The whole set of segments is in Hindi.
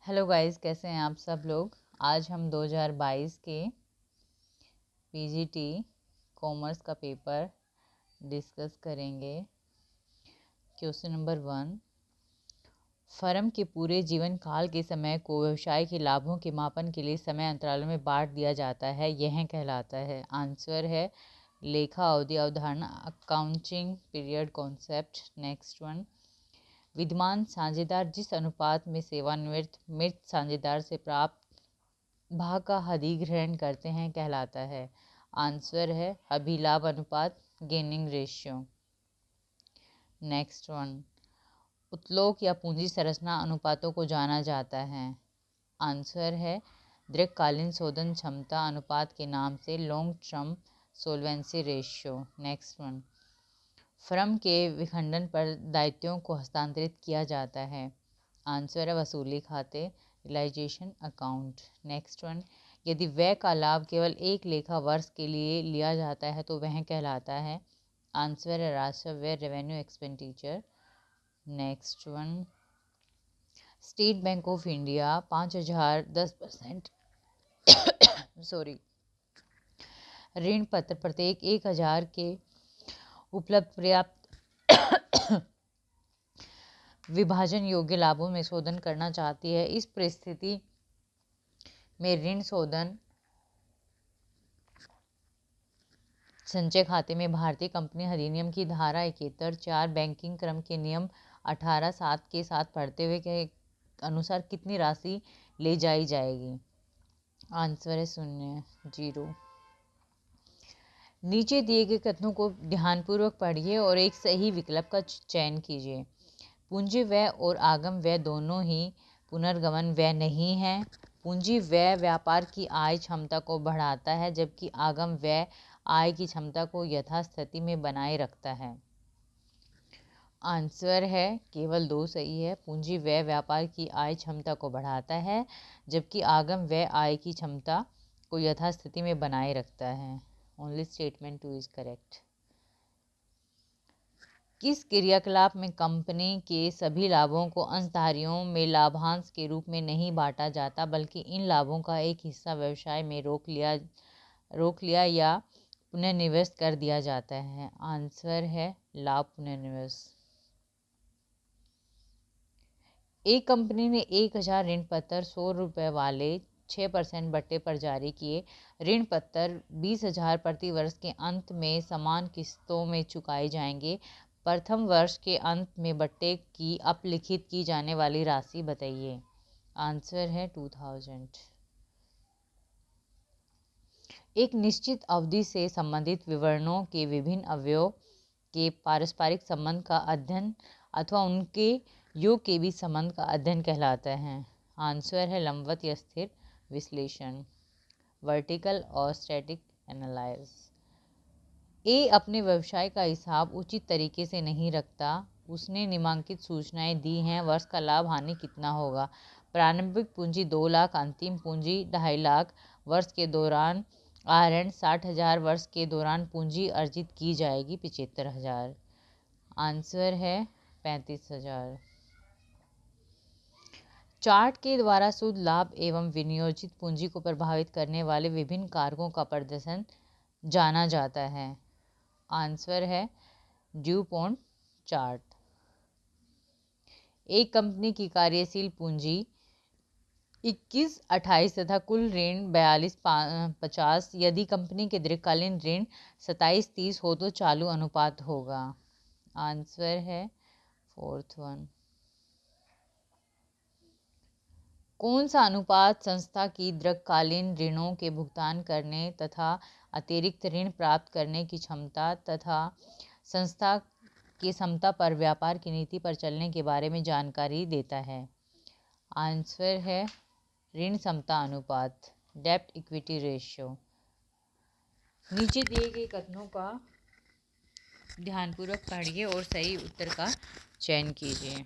हेलो गाइस, कैसे हैं आप सब लोग। आज हम 2022 के पीजीटी कॉमर्स का पेपर डिस्कस करेंगे। क्वेश्चन नंबर 1, फर्म के पूरे जीवन काल के समय को व्यवसाय के लाभों के मापन के लिए समय अंतरालों में बांट दिया जाता है, यह कहलाता है। आंसर है लेखा अवधि अवधारणा, accounting period concept. Next one, विद्यमान साझेदार जिस अनुपात में सेवानिवृत्त मृत साझेदार से प्राप्त भाग का अधिग्रहण करते हैं कहलाता है। आंसर है अभिलाभ अनुपात, गेनिंग रेशियो। नेक्स्ट वन, उत्तोलन या पूंजी संरचना अनुपातों को जाना जाता है। आंसर है दीर्घकालीन शोधन क्षमता अनुपात के नाम से long term solvency ratio. Next one, firm के विखंडन पर दायित्वों को हस्तांतरित किया जाता है। आंसर है वसूली खाते, रियलाइजेशन अकाउंट। नेक्स्ट वन, यदि व्यय का लाभ केवल एक लेखा वर्ष के लिए लिया जाता है तो वह कहलाता है। आंसर है राजस्व व्यय, revenue expenditure. Next one, state bank of India 5000 10% ऋण पत्र प्रत्येक 1000 के उपलब्ध पर्याप्त विभाजन योग्य लाभों में शोधन करना चाहती है। इस परिस्थिति में ऋण शोधन संचय खाते में भारतीय कंपनी अधिनियम की धारा 71(4) बैंकिंग क्रम के नियम 18(7) के साथ पढ़ते हुए के अनुसार कितनी राशि ले जाई जाएगी। आंसर है 0। नीचे दिए गए कथनों को ध्यानपूर्वक पढ़िए और एक सही विकल्प का चयन कीजिए। पूंजी व्यय और आगम व्यय दोनों ही पुनर्गमन व्यय नहीं है। पूंजी व्यय व्यापार की आय क्षमता को बढ़ाता है, जबकि आगम व्यय आय की क्षमता को यथास्थिति में बनाए रखता है। आंसर है केवल 2 सही है। पूंजी व्यय व्यापार की आय क्षमता को बढ़ाता है, जबकि आगम व्यय आय की क्षमता को यथास्थिति में बनाए रखता है। Only statement 2 is correct. किस क्रियाकलाप में कंपनी के सभी लाभों को अंशधारियों में लाभांश के रूप में नहीं बांटा जाता, बल्कि इन लाभों का एक हिस्सा व्यवसाय में रोक लिया या पुनर्निवेश कर दिया जाता है। आंसर है लाभ पुनर्निवेश। एक कंपनी ने 1000 ऋण पत्र 100 रुपये वाले 6% बट्टे पर जारी किए। ऋण पत्र 20,000 प्रति वर्ष के अंत में समान किस्तों में चुकाए जाएंगे। प्रथम वर्ष के अंत में बट्टे की अपलिखित की जाने वाली राशि बताइए। आंसर है 2000। एक निश्चित अवधि से संबंधित विवरणों के विभिन्न अवयवों के पारस्परिक संबंध का अध्ययन अथवा उनके योग के बीच संबंध का अध्ययन कहलाता है। आंसर है लंबवत या स्थिर विश्लेषण, वर्टिकल और स्टैटिक एनालाइज। ए अपने व्यवसाय का हिसाब उचित तरीके से नहीं रखता। उसने निम्नलिखित सूचनाएं दी हैं। वर्ष का लाभ हानि कितना होगा। प्रारंभिक पूंजी 2 लाख, अंतिम पूंजी 2.5 लाख। वर्ष के दौरान आहरण 60,000, वर्ष के दौरान पूंजी अर्जित की जाएगी 75,000। आंसर है 35,000। चार्ट के द्वारा शुद्ध लाभ एवं विनियोजित पूंजी को प्रभावित करने वाले विभिन्न कारकों का प्रदर्शन जाना जाता है। आंसर है ड्यूपॉन्ट चार्ट। एक कंपनी की कार्यशील पूंजी 21-28 तथा कुल ऋण 42-50। यदि कंपनी के दीर्घकालीन ऋण 27-30 हो तो चालू अनुपात होगा। आंसर है 4th वन। कौन सा अनुपात संस्था की दीर्घकालीन ऋणों के भुगतान करने तथा अतिरिक्त ऋण प्राप्त करने की क्षमता तथा संस्था की क्षमता पर व्यापार की नीति पर चलने के बारे में जानकारी देता है। आंसर है ऋण क्षमता अनुपात, डेब्ट इक्विटी रेशियो। नीचे दिए गए कथनों का ध्यानपूर्वक पढ़िए और सही उत्तर का चयन कीजिए।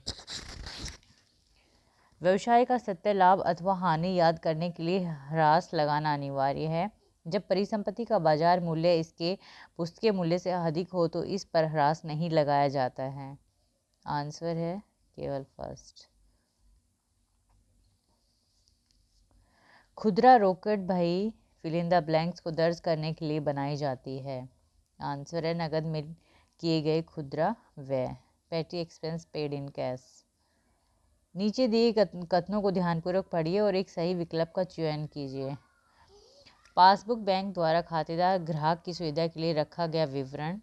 व्यवसाय का सत्य लाभ अथवा हानि याद करने के लिए ह्रास लगाना अनिवार्य है। जब परिसंपत्ति का बाजार मूल्य इसके पुस्तकीय मूल्य से अधिक हो तो इस पर ह्रास नहीं लगाया जाता है। आंसर है केवल फर्स्ट। खुदरा रोकड़ भाई फिल इन द ब्लैंक्स को दर्ज करने के लिए बनाई जाती है। आंसर है नकद में किए गए खुदरा व्यय, पेटी एक्सपेंस पेड इन कैश। नीचे दिए कथनों को ध्यानपूर्वक पढ़िए और एक सही विकल्प का चयन कीजिए। पासबुक बैंक द्वारा खातेदार ग्राहक की सुविधा के लिए रखा गया विवरण।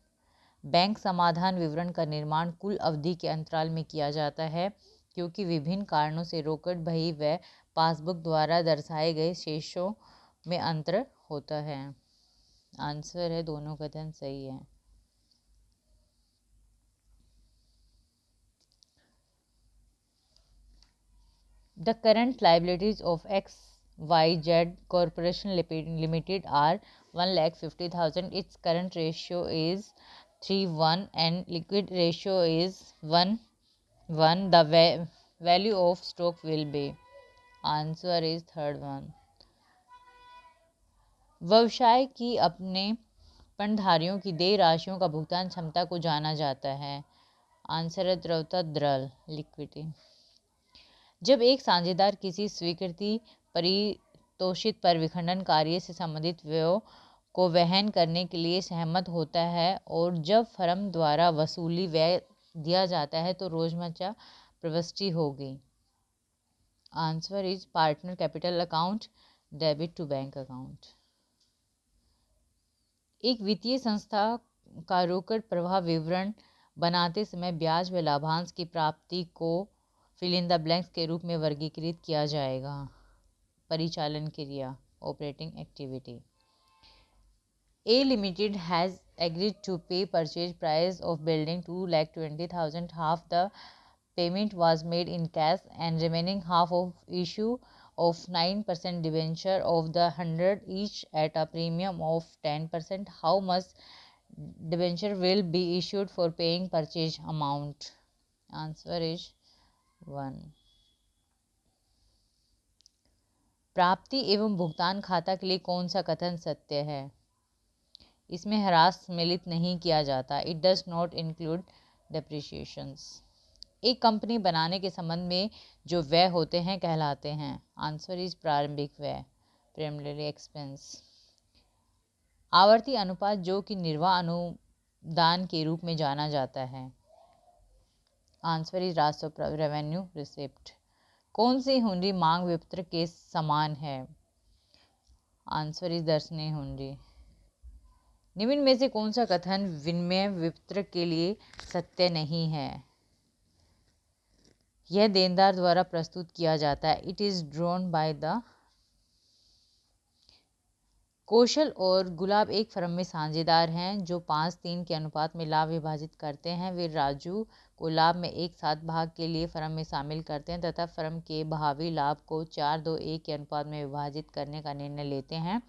बैंक समाधान विवरण का निर्माण कुल अवधि के अंतराल में किया जाता है, क्योंकि विभिन्न कारणों से रोकड़ बही व पासबुक द्वारा दर्शाए गए शेषों में अंतर होता है। आंसर है दोनों कथन सही है। The current liabilities of XYZ Corporation Limited are 1,50,000. Its current ratio is 3:1 and liquid ratio is 1:1. The value of stock will be. Answer is third one. व्यवसाय की अपने पणधारियों की देय राशियों का भुगतान क्षमता को जाना जाता है। आंसर है द्रव्यता द्रल लिक्विडिटी। जब एक साझेदार किसी स्वीकृति परितोषित पर विखंडन कार्य से संबंधित व्ययों को वहन करने के लिए सहमत होता है और जब फर्म द्वारा वसूली व्यय दिया जाता है तो रोजमर्रा प्रविष्टि होगी। Answer is partner capital account debit to bank account. एक वित्तीय संस्था का रोकड़ प्रवाह विवरण बनाते समय ब्याज व लाभांश की प्राप्ति को फिल इन द ब्लैंक्स के रूप में वर्गीकृत किया जाएगा। परिचालन क्रिया operating activity. A Limited has agreed to pay purchase price of building 2,20,000. Half the payment was made in cash and remaining half of issue of 9% debenture of the 100 each at a premium of 10%. How much debenture will be issued for paying purchase amount? Answer is 1. प्राप्ति एवं भुगतान खाता के लिए कौन सा कथन सत्य है? इसमें ह्रास सम्मिलित नहीं किया जाता। It does not include depreciations. एक कंपनी बनाने के संबंध में जो व्यय होते हैं कहलाते हैं। आंसर इज प्रारंभिक व्यय प्राइमरी एक्सपेंस। आवर्ती अनुपात जो कि निर्वाह अनुदान के रूप में जाना जाता है। आंसर इज राजस्व रेवेन्यू रिसिप्ट। कौन सी हुंडी मांग विपत्र के समान है? आंसर इज दर्शनीय हुंडी। निम्न में से कौन सा कथन विनिमय विपत्रक के लिए सत्य नहीं है? यह देनदार द्वारा प्रस्तुत किया जाता है। It is drawn by the. Kaushal और गुलाब एक फर्म में साझेदार हैं जो 5:3 के अनुपात में लाभ विभाजित करते हैं। वे राजू को लाभ में एक साथ भाग के लिए फर्म में शामिल करते हैं तथा फर्म के भावी लाभ को 4:2:1 के अनुपात में विभाजित करने का निर्णय लेते हैं।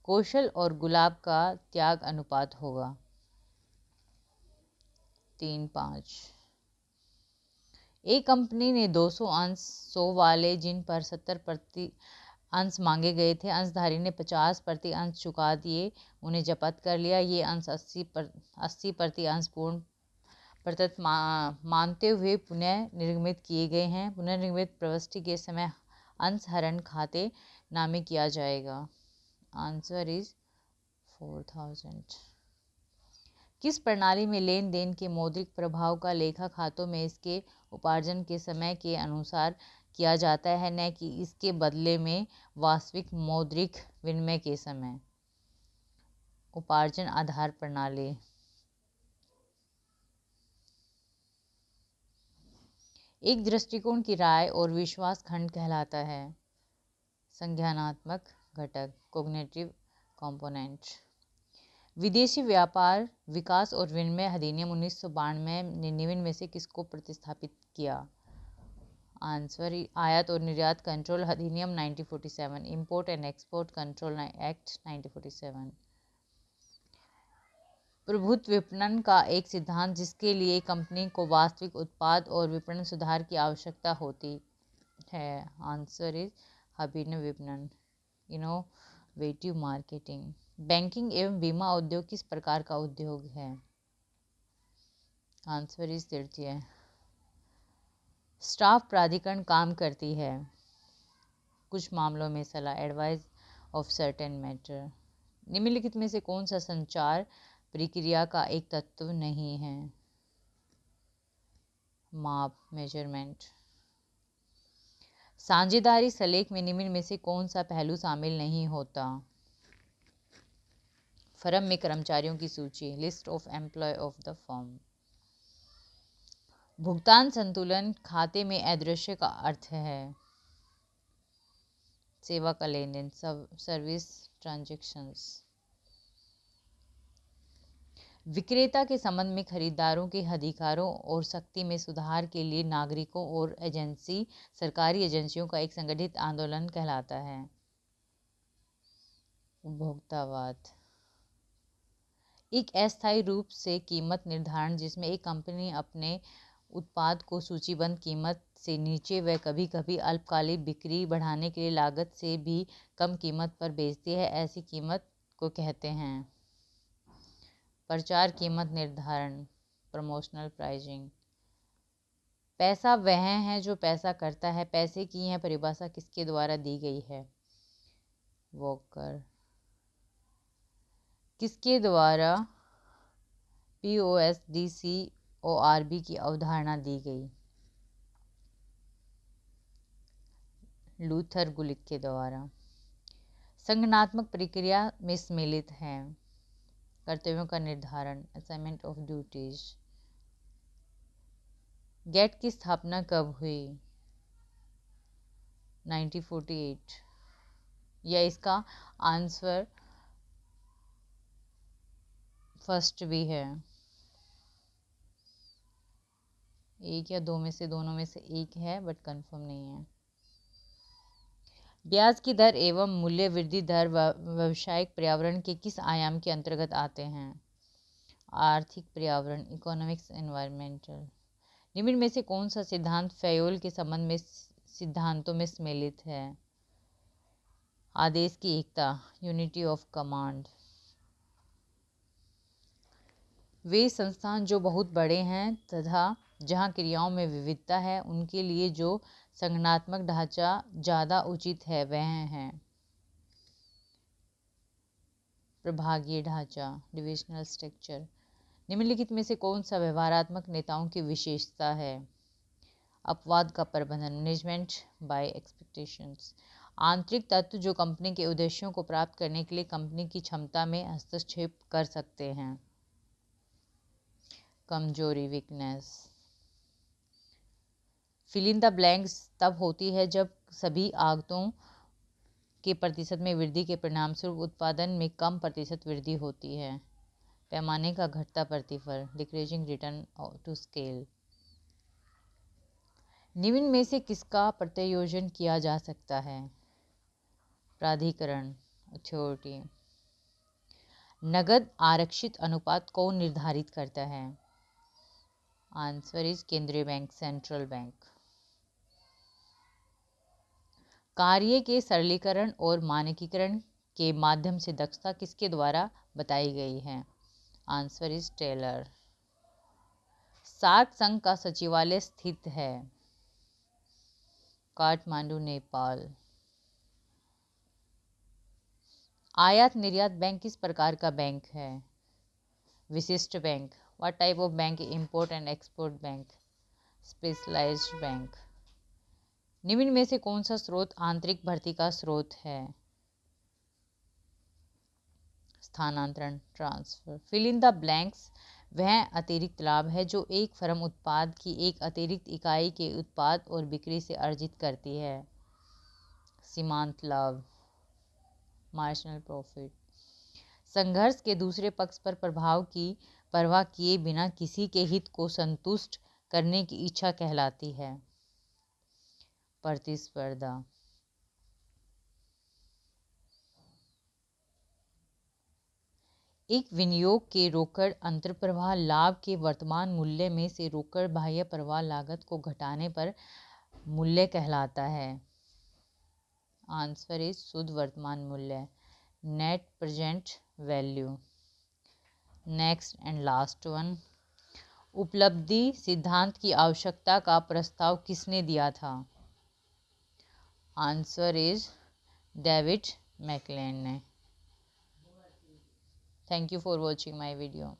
कौशल और गुलाब का त्याग अनुपात होगा 3:5। एक कंपनी ने 200 अंश 100 वाले जिन पर 70% अंश मांगे गए थे, अंशधारी ने 50% अंश चुका दिए, उन्हें जब्त कर लिया। ये अंश 80% अंश पूर्ण प्रतिशत मानते हुए पुनः निर्गमित किए गए हैं। पुनर्निर्मित प्रविष्टि के समय अंश हरण खाते नामे किया जाएगा। Answer is 4000। किस प्रणाली में लेन देन के मौद्रिक प्रभाव का लेखा खातों में इसके उपार्जन के समय के अनुसार किया जाता है, न कि इसके बदले में वास्तविक मौद्रिक विनिमय के समय? उपार्जन आधार प्रणाली। एक दृष्टिकोण की राय और विश्वास खंड कहलाता है। संज्ञानात्मक घटक कॉग्निटिव कंपोनेंट। विदेशी व्यापार विकास और विनिमय अधिनियम 1992 ने निम्न में से किसको प्रतिस्थापित किया? आंसर आयात और निर्यात कंट्रोल अधिनियम 1947, import and export control act 1947। प्रभुत्व विपणन का एक सिद्धांत जिसके लिए कंपनी को वास्तविक उत्पाद और विपणन सुधार की आवश्यकता होती है। आंसर इज अभिनव विपणन इनोवेटिव मार्केटिंग। बैंकिंग एवं बीमा उद्योग किस प्रकार का उद्योग है? आंसर इज तृतीय। स्टाफ प्राधिकरण काम करती है। कुछ मामलों में सलाह, एडवाइस ऑफ सर्टेन मैटर। निम्नलिखित में से कौन सा संचार प्रक्रिया का एक तत्व नहीं है? माप, मेजरमेंट। साझेदारी सलेख में निम्न में से कौन सा पहलू शामिल नहीं होता? फर्म में कर्मचारियों की सूची, list of employee of the firm. भुगतान संतुलन खाते में अदृश्य का अर्थ है सेवा का लेन देन, सर्विस ट्रांजैक्शंस। विक्रेता के संबंध में खरीदारों के अधिकारों और शक्ति में सुधार के लिए नागरिकों और एजेंसी, सरकारी एजेंसियों का एक संगठित आंदोलन कहलाता है। उपभोक्तावाद एक अस्थायी रूप से कीमत निर्धारण जिसमें एक कंपनी अपने उत्पाद को सूचीबद्ध कीमत से नीचे व कभी कभी अल्पकालिक बिक्री बढ़ाने के लिए लागत से भी कम कीमत पर बेचती है, ऐसी कीमत को कहते हैं। प्रचार कीमत निर्धारण, प्रमोशनल प्राइसिंग। पैसा वह है जो पैसा करता है, पैसे की यह परिभाषा किसके द्वारा दी गई है? वॉकर। किसके द्वारा POSDCORB की अवधारणा दी गई? लूथर गुलिक के द्वारा। संगठनात्मक प्रक्रिया में सम्मिलित है कर्तव्यों का निर्धारण, असाइनमेंट ऑफ ड्यूटीज। गेट की स्थापना कब हुई? 1948। या इसका आंसर फर्स्ट भी है, एक या दो में से, दोनों में से एक है बट कंफर्म नहीं है। ब्याज की दर एवं मूल्य वृद्धि दर व्यावसायिक पर्यावरण के किस आयाम के अंतर्गत आते हैं? आर्थिक पर्यावरण, इकोनॉमिक्स एनवायरमेंटल। निम्न में से कौन सा सिद्धांत फैयोल के संबंध में सिद्धांतों में सम्मिलित है? आदेश की एकता, यूनिटी ऑफ कमांड। वे संस्थान जो बहुत बड़े हैं तथा जहां क्रियाओं में विविधता है उनके लिए जो संगठनात्मक ढांचा ज़्यादा उचित है वह है प्रभागीय ढांचा, डिविजनल स्ट्रक्चर। निम्नलिखित में से कौन सा व्यवहारात्मक नेताओं की विशेषता है? अपवाद का प्रबंधन, मैनेजमेंट बाय एक्सपेक्टेशंस। आंतरिक तत्व जो कंपनी के उद्देश्यों को प्राप्त करने के लिए कंपनी की क्षमता में हस्तक्षेप कर सकते हैं। कमजोरी, weakness. Fill in the blanks तब होती है जब सभी आगतों के प्रतिशत में वृद्धि के परिणामस्वरूप उत्पादन में कम प्रतिशत वृद्धि होती है। पैमाने का घटता प्रतिफल, डिक्रीजिंग रिटर्न टू स्केल। निम्न में से किसका प्रत्यायोजन किया जा सकता है? प्राधिकरण, अथॉरिटी। नगद आरक्षित अनुपात कौन निर्धारित करता है? आंसर इज केंद्रीय बैंक, सेंट्रल बैंक। कार्य के सरलीकरण और मानकीकरण के माध्यम से दक्षता किसके द्वारा बताई गई है? Answer is Taylor. सार्क संघ का सचिवालय स्थित है काठमांडू, नेपाल। आयात निर्यात बैंक किस प्रकार का बैंक है? विशिष्ट bank. What type of bank? Import and export bank, specialized bank. निम्न में से कौन सा स्रोत आंतरिक भर्ती का स्रोत है? स्थानांतरण, transfer. Fill in the blanks वह अतिरिक्त लाभ है जो एक फर्म उत्पाद की एक अतिरिक्त इकाई के उत्पाद और बिक्री से अर्जित करती है। सीमांत लाभ, मार्जिनल प्रॉफिट। संघर्ष के दूसरे पक्ष पर प्रभाव की परवाह किए बिना किसी के हित को संतुष्ट करने की इच्छा कहलाती है प्रतिस्पर्धा। एक विनियोग के रोकड़ अंतर्प्रवाह लाभ के वर्तमान मूल्य में से रोकड़ बाह्य प्रवाह लागत को घटाने पर मूल्य कहलाता है। आंसर इज शुद्ध वर्तमान मूल्य, net present value. Next and last one, उपलब्धि सिद्धांत की आवश्यकता का प्रस्ताव किसने दिया था? आंसर इज डेविड मैकलेन ने। Thank you for watching my video.